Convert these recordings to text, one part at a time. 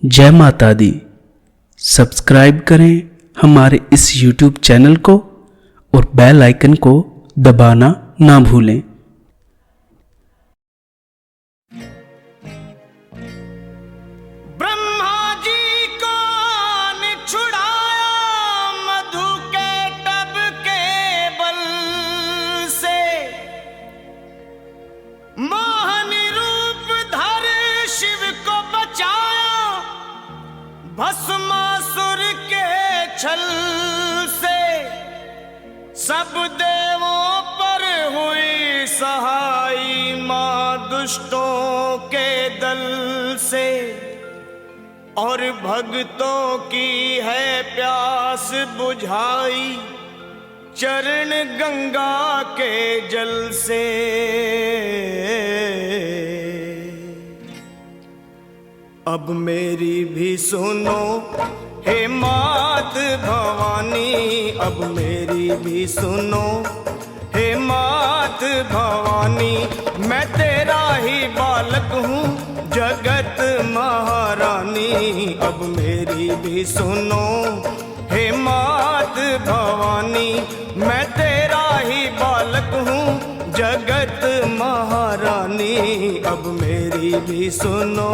जय माता दी। सब्सक्राइब करें हमारे इस YouTube चैनल को और बेल आइकन को दबाना ना भूलें। ब्रह्मा जी को छुड़ाया मधु के टब के बल से, मोहनी रूप धर शिव को बचाया भस्मासुर के छल से। सब देवों पर हुई सहाय मां दुष्टों के दल से, और भक्तों की है प्यास बुझाई चरण गंगा के जल से। अब मेरी भी सुनो हे मात भवानी, अब मेरी भी सुनो हे मात भवानी। मैं तेरा ही बालक हूँ जगत महारानी, अब मेरी भी सुनो हे मात भवानी। मैं तेरा ही बालक हूँ जगत महारानी, अब मेरी भी सुनो।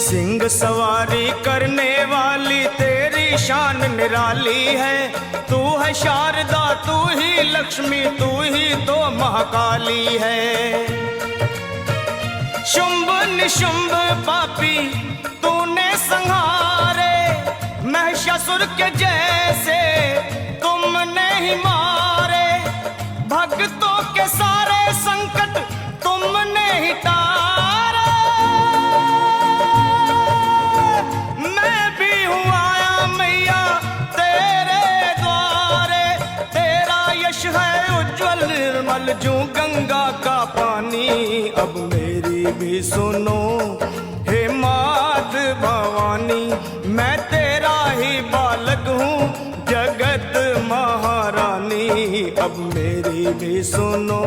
सिंह सवारी करने वाली तेरी शान निराली है। तू है शारदा, तू ही लक्ष्मी, तू ही तो महाकाली है। शुंभ निशुंभ पापी तूने संहारे, महिषासुर के जैसे तुमने ही मारे। भक्तों के सारे संकट तुमने ही टारे। मैं भी हूँ आया मैया तेरे द्वारे, तेरा यश है उज्जवल निर्मल जो गंगा का पानी। अब मेरी भी सुनो हे मात भवानी, मैं तेरा ही बालक हूँ जगत महारानी, अब मेरी भी सुनो।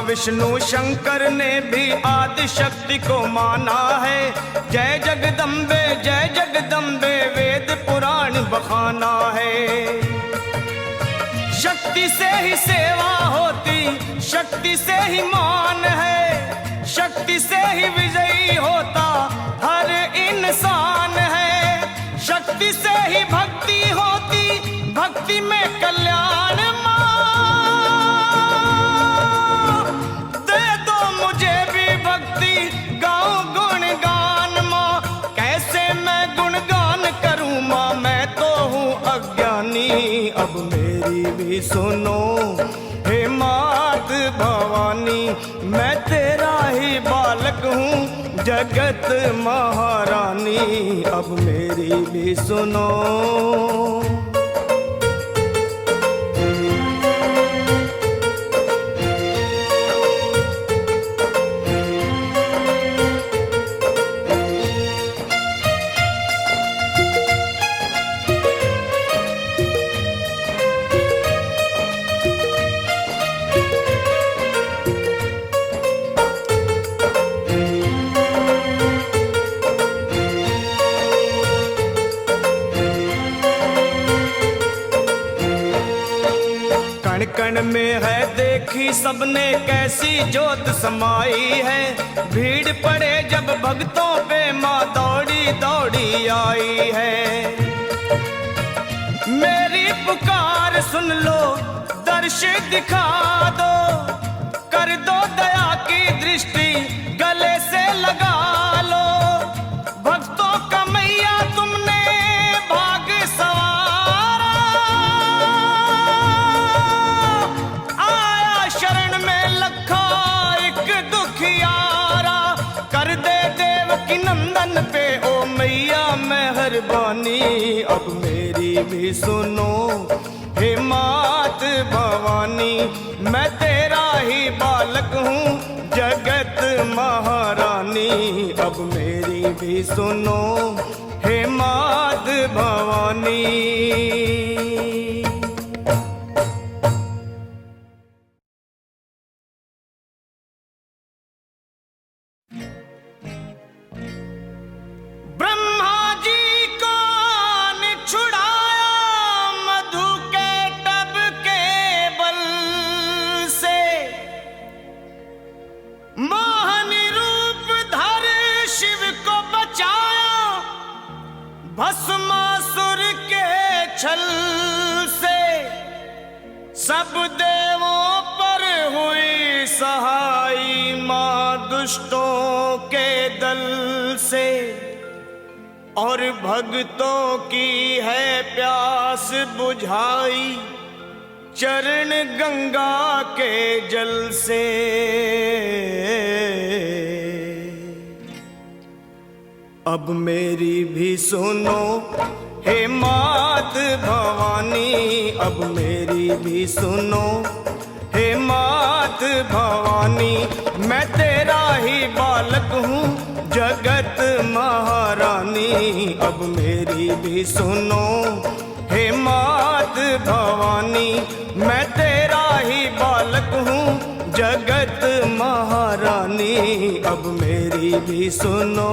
विष्णु शंकर ने भी आदि शक्ति को माना है। जय जगदम्बे वेद पुराण बखाना है। शक्ति से ही सेवा होती, शक्ति से ही मान है, शक्ति से ही विजयी होता हर इंसान है। शक्ति से ही भक्ति होती, भक्ति में कल्याण। अब मेरी भी सुनो हे मात भवानी, मैं तेरा ही बालक हूँ जगत महारानी, अब मेरी भी सुनो। चरण में है देखी सबने कैसी जोत समाई है। भीड़ पड़े जब भक्तों पे माँ दौड़ी दौड़ी आई है। मेरी पुकार सुन लो, दर्श दिखा दो, कर दो दया की दृष्टि गले से लगा लो। भक्तों का मैया तुमने भाग सवारा, आया शरण में लखा एक दुखियारा। कर दे देवकी नंदन पे ओ मैया मेहरबानी, अब मेरी भी सुनो हे मात भवानी। मैं तेरा ही बालक हूँ जगत महारानी, अब मेरी भी सुनो हे मात भवानी। ब्रह्मा जी को छुड़ाया मधु के टब के बल से, मोहनी रूप धर शिव को बचाया भस्मासुर के छल से। सब देवों पर हुई सहाय मां दुष्टों के दल से, और भक्तों की है प्यास बुझाई चरण गंगा के जल से। अब मेरी भी सुनो हे मात भवानी, अब मेरी भी सुनो हे मात भवानी। मैं तेरा ही बालक हूँ जगत महारानी, अब मेरी भी सुनो हे मात भवानी। मैं तेरा ही बालक हूँ जगत महारानी, अब मेरी भी सुनो।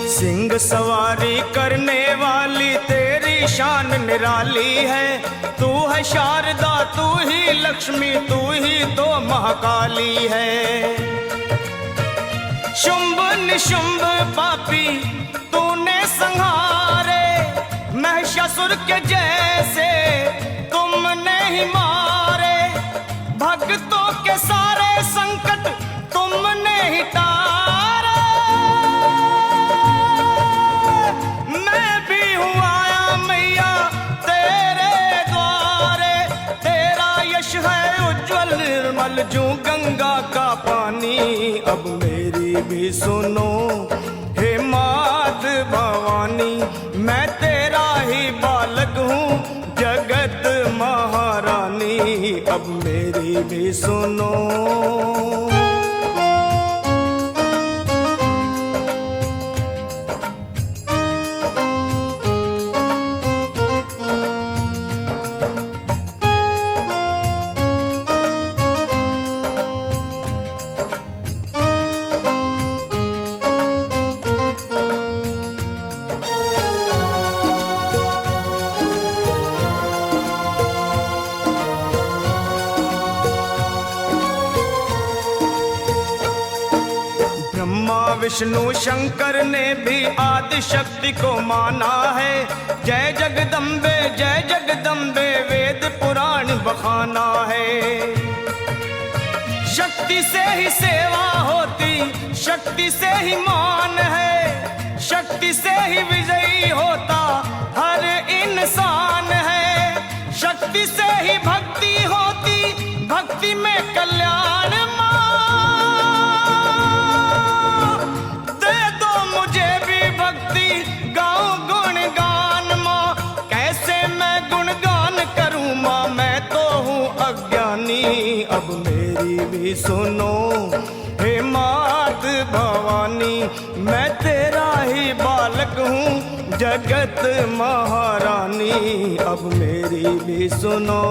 सिंह सवारी करने वाली तेरी शान निराली है। तू है शारदा, तू ही लक्ष्मी, तू ही तो महाकाली है। शुंभ निशुंभ पापी तूने संहारे, महिषासुर के जैसे तुमने ही मारे। भक्तों के सारे संकट तुमने ही टारे। मैं भी हूँ आया मैया तेरे द्वारे, तेरा यश है उज्जवल निर्मल जो गंगा का पानी। अब मेरी भी सुनो हे मात भवानी, मैं तेरा ही बालक हूँ जगत महारानी, अब मेरी भी सुनो। विष्णु शंकर ने भी आदि शक्ति को माना है। जय जगदम्बे वेद पुराण बखाना है। शक्ति से ही सेवा होती, शक्ति से ही मान है, शक्ति से ही विजयी होता हर इंसान है। शक्ति से ही भक्ति होती, भक्ति में कल्याण। मुझे भी भक्ति गाऊं गुणगान माँ, कैसे भी सुनो हे मात भवानी, मैं तेरा ही बालक हूँ जगत महारानी, अब मेरी भी सुनो।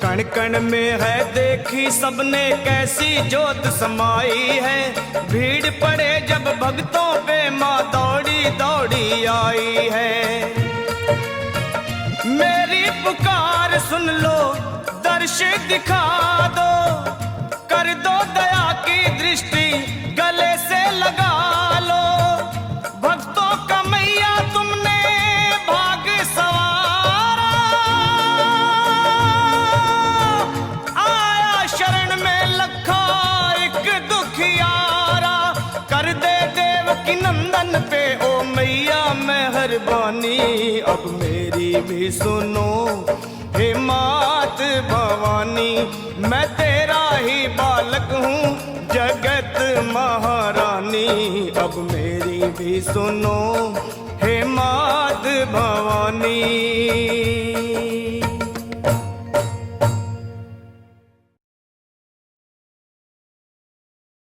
कण कण में है देखी सबने कैसी जोत समाई है, भीड़ पड़े जब भक्तों पे माँ दौड़ी दौड़ी आई है। मेरी पुकार सुन लो, दर्श दिखा दो, कर दो दया की दृष्टि गले से लगा लो। भक्तों का मैया तुमने भाग सवारा, आया शरण में लखा एक दुखियारा, कर दे देवकी नंदन पे ओ मैया मेहरबानी, अब मेरी भी सुनो हे मात भवानी, मैं तेरा ही बालक हूँ जगत महारानी, अब मेरी भी सुनो हे मात भवानी।